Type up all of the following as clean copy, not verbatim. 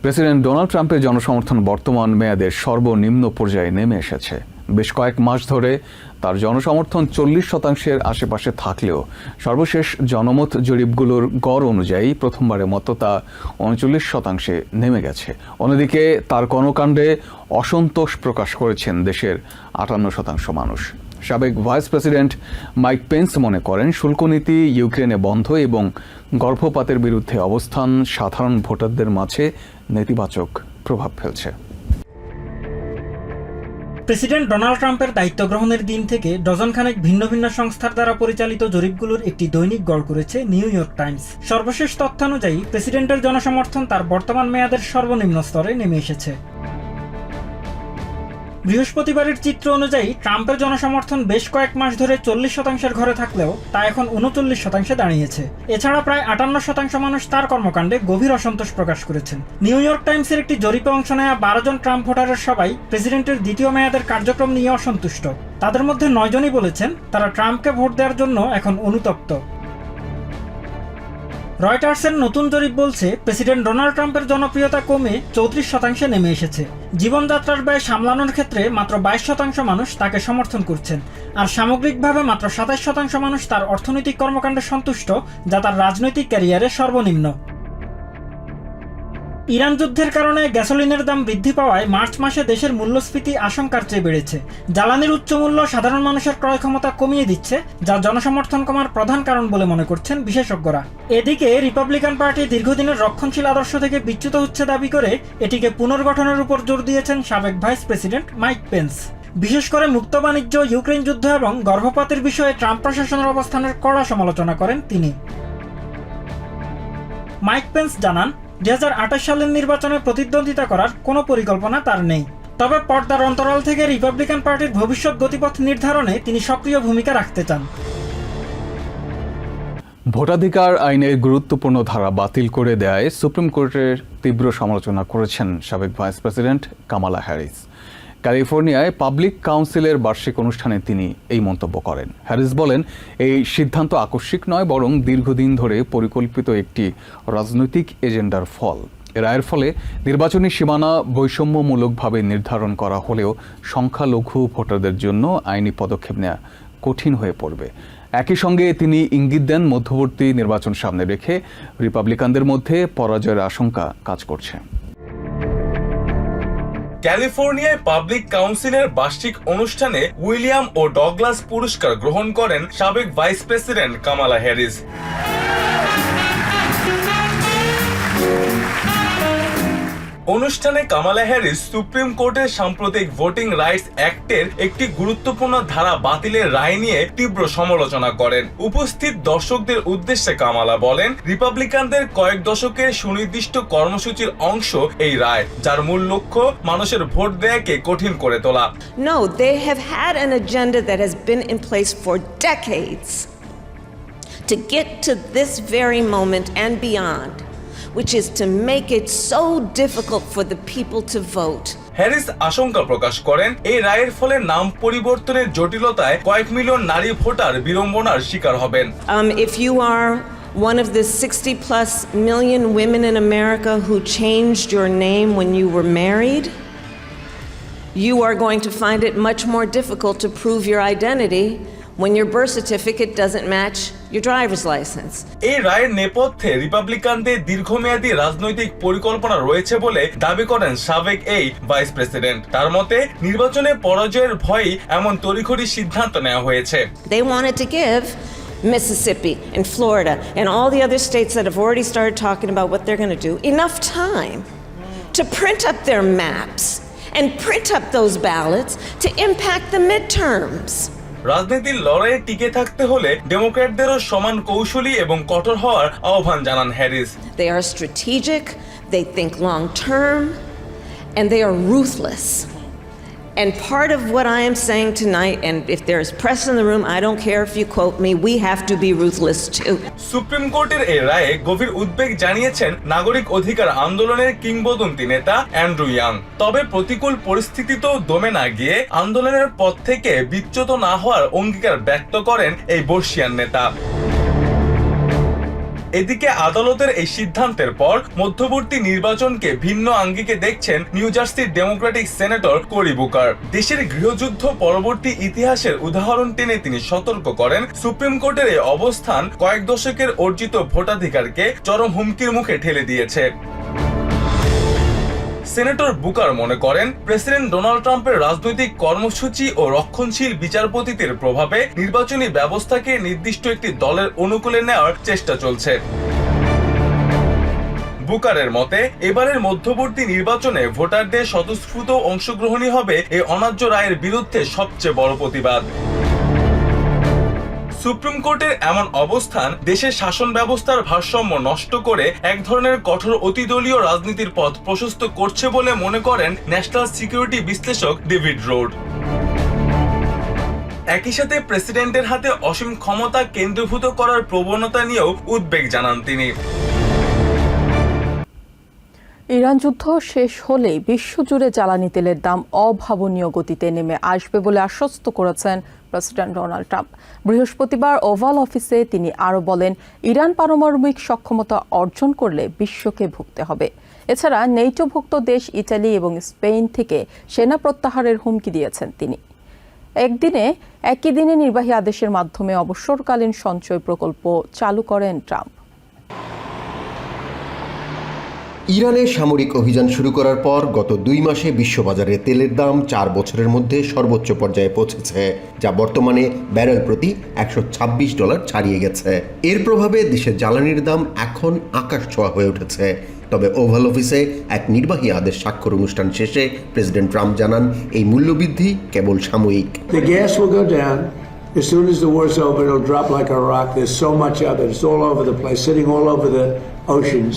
President Donald ট্রাম্পের জনসমর্থন বর্তমান মেয়াদের সর্বনিম্ন পর্যায়ে নেমে এসেছে। বেশ কয়েক মাস ধরে তার জনসমর্থন 40%-এর আশেপাশে থাকলেও সর্বশেষ জনমত জরিপগুলোর গড় অনুযায়ী প্রথমবারের মতো তা 39%-এ নেমে গেছে। অন্যদিকে তার কর্মকাণ্ডে অসন্তোষ প্রকাশ করেছেন দেশের 58% মানুষ। সাবেক ভাইস প্রেসিডেন্ট মাইক পেন্স মনে করেন শুল্ক নীতি, ইউক্রেনে বন্ধ এবং গর্ভপাতের বিরুদ্ধে অবস্থান সাধারণ ভোটারদের মাঝে নেতিবাচক প্রভাব ফেলছে। প্রেসিডেন্ট ডোনাল্ড ট্রাম্পের দায়িত্ব গ্রহণের দিন থেকে ডজনখানেক ভিন্ন ভিন্ন সংস্থার দ্বারা পরিচালিত জরিপগুলোর একটি দৈনিক গড় করেছে নিউ ইয়র্ক টাইমস। সর্বশেষ তথ্যানুযায়ী প্রেসিডেন্টের জনসমর্থন তার বর্তমান মেয়াদের সর্বনিম্ন স্তরে নেমে এসেছে। বৃহস্পতিবারের চিত্র অনুযায়ী ট্রাম্পের জনসমর্থন বেশ কয়েক মাস ধরে 40%-এর ঘরে থাকলেও তা এখন 39%-এ দাঁড়িয়েছে। এছাড়া প্রায় 58% মানুষ তার কর্মকাণ্ডে গভীর অসন্তোষ প্রকাশ করেছেন। নিউ ইয়র্ক টাইমসের একটি জরিপে অংশ নেওয়া 12 জন ট্রাম্প ভোটারের সবাই প্রেসিডেন্টের দ্বিতীয় মেয়াদের কার্যক্রম নিয়ে অসন্তুষ্ট। তাদের মধ্যে 9 জনই বলেছেন তারা ট্রাম্পকে ভোট দেওয়ার জন্য এখন অনুতপ্ত। রয়টার্সের নতুন জরিপ বলছে প্রেসিডেন্ট ডোনাল্ড ট্রাম্পের জনপ্রিয়তা কমে 34%-এ নেমে এসেছে। জীবনযাত্রার ব্যয় সামলানোর ক্ষেত্রে মাত্র 22% মানুষ তাকে সমর্থন করছেন, আর সামগ্রিকভাবে মাত্র 27% মানুষ তার অর্থনৈতিক কর্মকাণ্ডে সন্তুষ্ট, যা তার রাজনৈতিক ক্যারিয়ারে সর্বনিম্ন। ইরান যুদ্ধের কারণে গ্যাসোলিনের দাম বৃদ্ধি পাওয়ায় মার্চ মাসে দেশের মূল্যস্ফীতি আশঙ্কার চেয়ে বেড়েছে। জ্বালানির উচ্চ মূল্য সাধারণ মানুষের ক্রয় ক্ষমতা কমিয়ে দিচ্ছে, যা জনসমর্থন কমার প্রধান কারণ বলে মনে করছেন বিশেষজ্ঞরা। এদিকে রিপাবলিকান পার্টি দীর্ঘদিনের রক্ষণশীল আদর্শ থেকে বিচ্যুত হচ্ছে দাবি করে এটিকে পুনর্গঠনের উপর জোর দিয়েছেন সাবেক ভাইস প্রেসিডেন্ট মাইক পেন্স। বিশেষ করে মুক্ত বাণিজ্য, ইউক্রেন যুদ্ধ এবং গর্ভপাতের বিষয়ে ট্রাম্প প্রশাসনের অবস্থানের কড়া সমালোচনা করেন তিনি। মাইক পেন্স জানান 2028 সালের নির্বাচনে প্রতিদ্বন্দ্বিতা করার কোনো পরিকল্পনা তার নেই, তবে পর্দার অন্তরাল থেকে রিপাবলিকান পার্টির ভবিষ্যৎ গতিপথ নির্ধারণে তিনি সক্রিয় ভূমিকা রাখতে চান। ভোটাধিকার আইনের গুরুত্বপূর্ণ ধারা বাতিল করে দেয় সুপ্রিম কোর্টের তীব্র সমালোচনা করেছেন সাবেক ভাইস প্রেসিডেন্ট কামালা হ্যারিস। ক্যালিফোর্নিয়ায় পাবলিক কাউন্সিলের বার্ষিক অনুষ্ঠানে তিনি এই মন্তব্য করেন। হ্যারিস বলেন, এই সিদ্ধান্ত আকস্মিক নয়, বরং দীর্ঘদিন ধরে পরিকল্পিত একটি রাজনৈতিক এজেন্ডার ফল। রায়ের ফলে নির্বাচনী সীমানা বৈষম্যমূলকভাবে নির্ধারণ করা হলেও সংখ্যালঘু ভোটারদের জন্য আইনি পদক্ষেপ নেওয়া কঠিন হয়ে পড়বে। একই সঙ্গে তিনি ইঙ্গিত দেন মধ্যবর্তী নির্বাচন সামনে রেখে রিপাবলিকানদের মধ্যে পরাজয়ের আশঙ্কা কাজ করছে। ক্যালিফোর্নিয়ায় পাবলিক কাউন্সিলের বার্ষিক অনুষ্ঠানে উইলিয়াম ও ডগলাস পুরস্কার গ্রহণ করেন সাবেক ভাইস প্রেসিডেন্ট কামালা হ্যারিস। অনুষ্ঠানে কামালা হ্যারিস সুপ্রিম কোর্টের সাম্প্রতিক ভোটিং রাইটস অ্যাক্টের একটি গুরুত্বপূর্ণ ধারা বাতিলের রায় নিয়ে তীব্র সমালোচনা করেন। উপস্থিত দর্শকদের উদ্দেশ্যে কামালা বলেন, রিপাবলিকানদের কয়েক দশকের সুনির্দিষ্ট কর্মসূচির অংশ এই রায়, যার মূল লক্ষ্য মানুষের ভোট দেয়াকে কঠিন করে তোলা। No, they have had an agenda that has been in place for decades to get to this very moment and beyond, which is to make it so difficult for the people to vote. Harris আশঙ্কা প্রকাশ করেন, এই রায়ের ফলে নাম পরিবর্তনের জটিলতায় কয়েক million নারী ভোটার বিড়ম্বনার শিকার হবেন। If you are one of the 60+ million women in America who changed your name when you were married, you are going to find it much more difficult to prove your identity when your birth certificate doesn't match your driver's license. এই রায়ের নেপথ্যে রিপাবলিকানদের দীর্ঘমেয়াদী রাজনৈতিক পরিকল্পনা রয়েছে বলে দাবি করেন সাবেক এই ভাইস প্রেসিডেন্ট। তার মতে, নির্বাচনে পরাজয়ের ভয়ে এমন তড়িঘড়ি সিদ্ধান্ত নেওয়া হয়েছে। They wanted to give Mississippi and Florida and all the other states that have already started talking about what they're going to do enough time to print up their maps and print up those ballots to impact the midterms. রাজনীতির লড়াইয়ে টিকে থাকতে হলে ডেমোক্র্যাটদেরও সমান কৌশলী এবং কঠোর হওয়ার আহ্বান জানান Harris. They are strategic, they think long term, and they are ruthless. And part of what I am saying tonight, and if there is press in the room, I don't care if you quote me, we have to be ruthless too. Supreme কোর্টের এই রায়ে গভীর উদ্বেগ জানিয়েছেন নাগরিক অধিকার আন্দোলনের কিংবদন্তি নেতা অ্যান্ড্রু ইয়াং। তবে প্রতিকূল পরিস্থিতিতেও দমে না গিয়ে আন্দোলনের পথ থেকে বিচ্যুত না হওয়ার অঙ্গীকার ব্যক্ত করেন এই বর্ষিয়ান নেতা। এদিকে আদালতের এই সিদ্ধান্তের পর মধ্যবর্তী নির্বাচনকে ভিন্ন আঙ্গিকে দেখছেন নিউ জার্সির ডেমোক্রেটিক সেনেটর কোরি বুকার। দেশের গৃহযুদ্ধ পরবর্তী ইতিহাসের উদাহরণ টেনে তিনি সতর্ক করেন, সুপ্রিম কোর্টের এই অবস্থান কয়েক দশকের অর্জিত ভোটাধিকারকে চরম হুমকির মুখে ঠেলে দিয়েছে। সেনেটর বুকার মনে করেন, প্রেসিডেন্ট ডোনাল্ড ট্রাম্পের রাজনৈতিক কর্মসূচি ও রক্ষণশীল বিচারপতিদের প্রভাবে নির্বাচনী ব্যবস্থাকে নির্দিষ্ট একটি দলের অনুকূলে নেওয়ার চেষ্টা চলছে। বুকারের মতে, এবারের মধ্যবর্তী নির্বাচনে ভোটারদের স্বতঃস্ফূর্ত অংশগ্রহণই হবে এই অন্যায্য রায়ের বিরুদ্ধে সবচেয়ে বড় প্রতিবাদ। সুপ্রিম কোর্টের এমন অবস্থান দেশের শাসন ব্যবস্থার ভারসাম্য নষ্ট করে এক ধরনের কঠোর অতিদলীয় রাজনীতির পথ প্রশস্ত করছে বলে মনে করেন ন্যাশনাল সিকিউরিটি বিশ্লেষক ডেভিড রোড। একই সাথে প্রেসিডেন্টের হাতে অসীম ক্ষমতা কেন্দ্রীভূত করার প্রবণতা নিয়েও উদ্বেগ জানান তিনি। ইরান যুদ্ধ শেষ হলেই বিশ্বজুড়ে জ্বালানি তেলের দাম অভাবনীয় গতিতে নেমে আসবে বলে আশ্বস্ত করেছেন প্রেসিডেন্ট ডোনাল্ড ট্রাম্প। বৃহস্পতিবার ওভাল অফিসে তিনি আরও বলেন, ইরান পারমাণবিক সক্ষমতা অর্জন করলে বিশ্বকে ভুগতে হবে। এছাড়া নেটোভুক্ত দেশ ইতালি এবং স্পেন থেকে সেনা প্রত্যাহারের হুমকি দিয়েছেন তিনি। একই দিনে নির্বাহী আদেশের মাধ্যমে অবসরকালীন সঞ্চয় প্রকল্প চালু করেন ট্রাম্প। ইরানে সামরিক অভিযান শুরু করার পর গত 2 মাসে বিশ্ববাজারে তেলের দাম 4 বছরের মধ্যে সর্বোচ্চ পর্যায়ে পৌঁছেছে, যা বর্তমানে ব্যারেল প্রতি $126 ছাড়িয়ে গেছে। এর প্রভাবে দেশের জ্বালানির দাম এখন আকাশ ছোঁয়া হয়ে উঠেছে। তবে ওভাল অফিসে এক নির্বাহী আদেশ স্বাক্ষর অনুষ্ঠান শেষে প্রেসিডেন্ট ট্রাম্প জানান, এই মূল্যবৃদ্ধি কেবল সাময়িক। The gas will go down. As soon as the war's over, it'll drop like a rock. There's so much of it. It's all over the place, sitting all over the oceans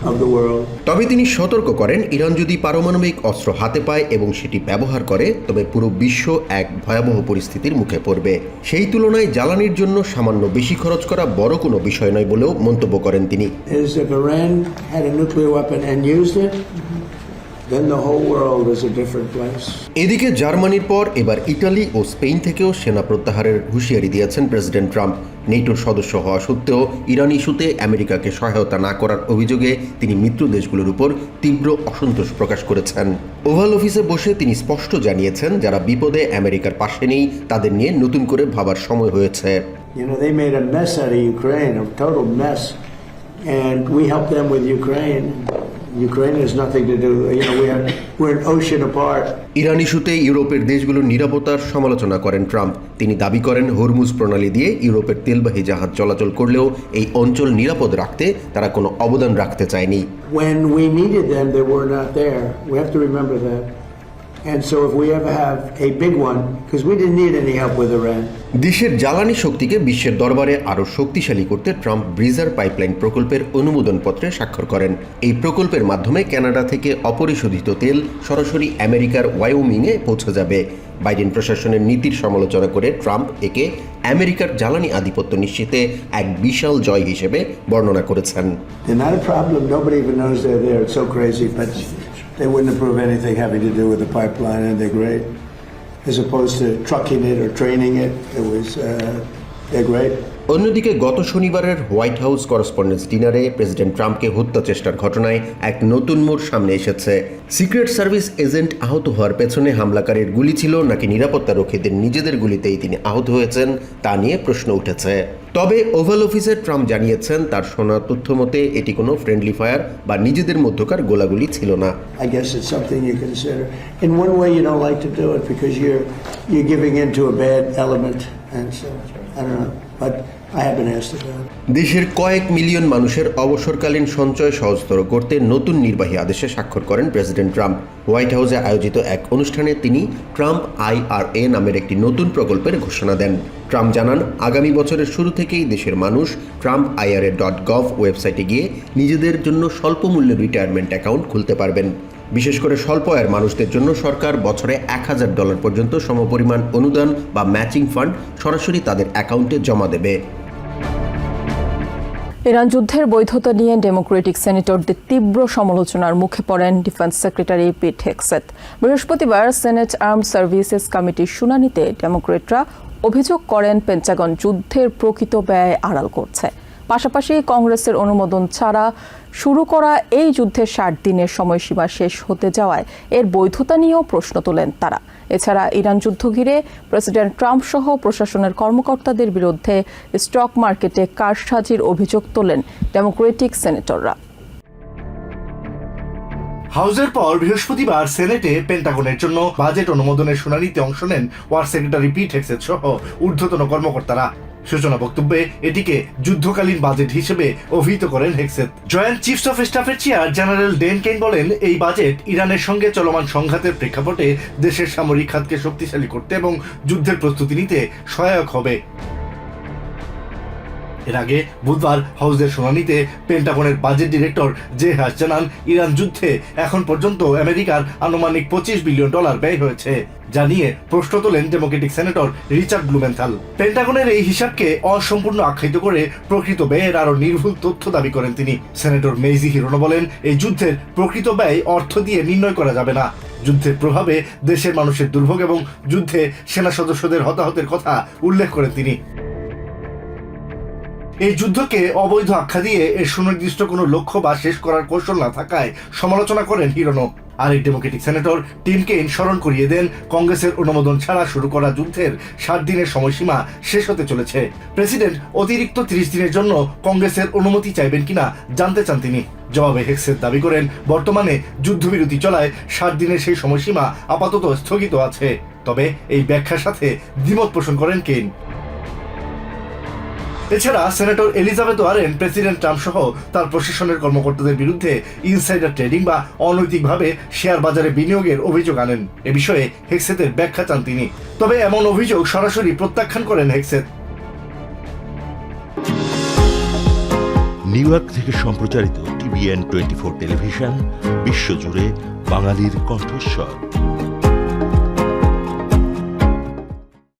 of the world. তবে তিনি সতর্ক করেন, Iran যদি পারমাণবিক অস্ত্র হাতে পায় এবং সেটি ব্যবহার করে, তবে পুরো বিশ্ব এক ভয়াবহ পরিস্থিতির মুখে পড়বে। সেই তুলনায় জ্বালানির জন্য সামান্য বেশি খরচ করা বড় কোনো বিষয় নয় বলেও মন্তব্য করেন তিনি। If Iran had a nuclear weapon and used it, then the whole world is a different place. এদিকে জার্মানির পর এবার ইতালি ও স্পেন থেকেও সেনা প্রত্যাহারের হুঁশিয়ারি দিয়েছেন প্রেসিডেন্ট ট্রাম্প। নেটোর সদস্য হওয়া সত্ত্বেও ইরান ইস্যুতে আমেরিকাকে সহায়তা না করার অভিযোগে তিনি মিত্র দেশগুলোর উপর তীব্র অসন্তোষ প্রকাশ করেছেন। ওভাল অফিসে বসে তিনি স্পষ্ট জানিয়েছেন, যারা বিপদে আমেরিকার পাশে নেই তাদের নিয়ে নতুন করে ভাবার সময় হয়েছে। You know, they made a mess out of Ukraine, a total mess, and we helped them with Ukraine. Ukraine has nothing to do. You know, we're an ocean apart. Iran ইস্যুতে ইউরোপের দেশগুলোর নিরাপত্তার সমালোচনা করেন ট্রাম্প। তিনি দাবি করেন, Hormuz প্রণালী দিয়ে ইউরোপের তেলবাহী জাহাজ চলাচল করলেও এই অঞ্চল নিরাপদ রাখতে তারা কোনো অবদান রাখতে চায়নি। When we needed them, they were not there. We have to remember that. And so if we ever have a big one, because we didn't need any help with Iran. দেশের জ্বালানি শক্তিকে বিশ্বের দরবারে আরও শক্তিশালী করতে ট্রাম্প ব্রিজার পাইপলাইন প্রকল্পের অনুমোদনপত্রে স্বাক্ষর করেন। এই প্রকল্পের মাধ্যমে কানাডা থেকে অপরিশোধিত তেল সরাসরি আমেরিকার ওয়াইওমিংয়ে পৌঁছে যাবে। বাইডেন প্রশাসনের নীতির সমালোচনা করে ট্রাম্প একে আমেরিকার জ্বালানি আধিপত্য নিশ্চিতে এক বিশাল জয় হিসেবে বর্ণনা করেছেন। They're not a problem. Nobody even knows they're there. It's so crazy, but they wouldn't approve anything having to do with the pipeline, and they're great. As opposed to trucking it or training it, they're great. অন্যদিকে গত শনিবারের white house correspondence ডিনারে president ট্রাম্পকে হত্যা চেষ্টার ঘটনায় এক নতুন মোড় সামনে এসেছে। সিক্রেট সার্ভিস এজেন্ট আহত হওয়ার পেছনে হামলাকারীর গুলি ছিল নাকি নিরাপত্তা রক্ষীদের নিজেদের গুলিতেই তিনি আহত হয়েছেন, তা নিয়ে প্রশ্ন উঠেছে। তবে ওভাল অফিসে ট্রাম্প জানিয়েছেন, তার শোনা তথ্য মতে এটি কোনো ফ্রেন্ডলি ফায়ার বা নিজেদের মধ্যকার গোলাগুলি ছিল না। I guess it's something you consider. In one way, you don't like to do it because you're giving in to a bad element, and so I don't know, but I have been asked about it. দেশের কয়েক million মানুষের অবসরকালীন সঞ্চয় সহজতর করতে নতুন নির্বাহী আদেশে স্বাক্ষর করেন প্রেসিডেন্ট ট্রাম্প। হোয়াইট হাউসে আয়োজিত এক অনুষ্ঠানে তিনি ট্রাম্প IRA নামের একটি নতুন প্রকল্পের ঘোষণা দেন। ট্রাম্প জানান, আগামী বছরের শুরু থেকেই দেশের মানুষ TrumpIRA.gov ওয়েবসাইটে গিয়ে নিজেদের জন্য স্বল্প মূল্যের রিটায়ারমেন্ট অ্যাকাউন্ট খুলতে পারবেন। বিশেষ করে স্বল্প আয়ের মানুষদের জন্য সরকার বছরে $1000 পর্যন্ত সমপরিমাণ অনুদান বা ম্যাচিং ফান্ড সরাসরি তাদের অ্যাকাউন্টে জমা দেবে। ইরান যুদ্ধের বৈধতা নিয়ে ডেমোক্রেটিক সেনেটরদের তীব্র সমালোচনার মুখে পড়েন ডিফেন্স সেক্রেটারি পিট হেগসেথ। বৃহস্পতিবার সেনেট আর্মড সার্ভিসেস কমিটির শুনানিতে ডেমোক্রেটরা অভিযোগ করেন, পেন্টাগন যুদ্ধের প্রকৃত ব্যয় আড়াল করছে। পাশাপাশি কংগ্রেসের অনুমোদন ছাড়া শুরু করা এই যুদ্ধের 60 দিনের সময়সীমা শেষ হতে যাওয়ায় এর বৈধতা নিয়েও প্রশ্ন তোলেন তারা। এছাড়া ইরান যুদ্ধ ঘিরে প্রেসিডেন্ট ট্রাম্প সহ প্রশাসনের কর্মকর্তাদের বিরুদ্ধে স্টক মার্কেটে কারসাজির অভিযোগ তোলেন ডেমোক্রেটিক সেনেটররা। হাউসের পর বৃহস্পতিবার সেনেটে পেন্টাগনের জন্য বাজেট অনুমোদনের শুনানিতে অংশ নেন ওয়ার সেক্রেটারি পিট হেগসেথ সহ ঊর্ধ্বতন কর্মকর্তারা। সূচনা বক্তব্যে এটিকে যুদ্ধকালীন বাজেট হিসেবে অভিহিত করেন হেগসেথ। জয়েন্ট চিফস অফ স্টাফের চেয়ার জেনারেল ডেন কেইন বলেন, এই বাজেট ইরানের সঙ্গে চলমান সংঘাতের প্রেক্ষাপটে দেশের সামরিক খাতকে শক্তিশালী করতে এবং যুদ্ধের প্রস্তুতি নিতে সহায়ক হবে। এর আগে বুধবার হাউসের শুনানিতে পেন্টাগনের বাজেট ডিরেক্টর জে হাস জানান, ইরান যুদ্ধে এখন পর্যন্ত আমেরিকার আনুমানিক $25 বিলিয়ন ব্যয় হয়েছে, যা নিয়ে প্রশ্ন তোলেন ডেমোক্রেটিক সেনেটর রিচার্ড ব্লুমেন্থাল। পেন্টাগনের এই হিসাবকে অসম্পূর্ণ আখ্যায়িত করে প্রকৃত ব্যয়ের আরো নির্ভুল তথ্য দাবি করেন তিনি। সেনেটর মেইজি হিরোনো বলেন, এই যুদ্ধের প্রকৃত ব্যয় অর্থ দিয়ে নির্ণয় করা যাবে না। যুদ্ধের প্রভাবে দেশের মানুষের দুর্ভোগ এবং যুদ্ধে সেনা সদস্যদের হতাহতের কথা উল্লেখ করেন তিনি। এই যুদ্ধকে অবৈধ আখ্যা দিয়ে এর সুনির্দিষ্ট কোনো লক্ষ্য বা শেষ করার কৌশল না থাকায় সমালোচনা করেন হিরোনো। আরেক ডেমোক্রেটিক সেনেটর টিম কেইন স্মরণ করিয়ে দেন, কংগ্রেসের অনুমোদন ছাড়া শুরু করা যুদ্ধের 60 দিনের সময়সীমা শেষ হতে চলেছে। প্রেসিডেন্ট অতিরিক্ত 30 দিনের জন্য কংগ্রেসের অনুমতি চাইবেন কিনা জানতে চান তিনি। জবাবে হেগসেথ দাবি করেন, বর্তমানে যুদ্ধবিরতি চলায় 60 দিনের সেই সময়সীমা আপাতত স্থগিত আছে। তবে এই ব্যাখ্যার সাথে দ্বিমত পোষণ করেন কেইন। এছাড়া senator Elizabeth Warren president Trump সহ তার প্রশাসনের কর্মকর্তাদের বিরুদ্ধে ইনসাইডার ট্রেডিং বা অনৈতিকভাবে শেয়ার বাজারে বিনিয়োগের অভিযোগ আনেন। এ বিষয়ে হেগসেথের ব্যাখ্যা চান তিনি। তবে এমন অভিযোগ সরাসরি প্রত্যাখ্যান করেন হেগসেথ। নিউ ইয়র্ক থেকে সম্প্রচারিত TVN 24 টেলিভিশন বিশ্বজুড়ে বাঙালির কণ্ঠস্বর।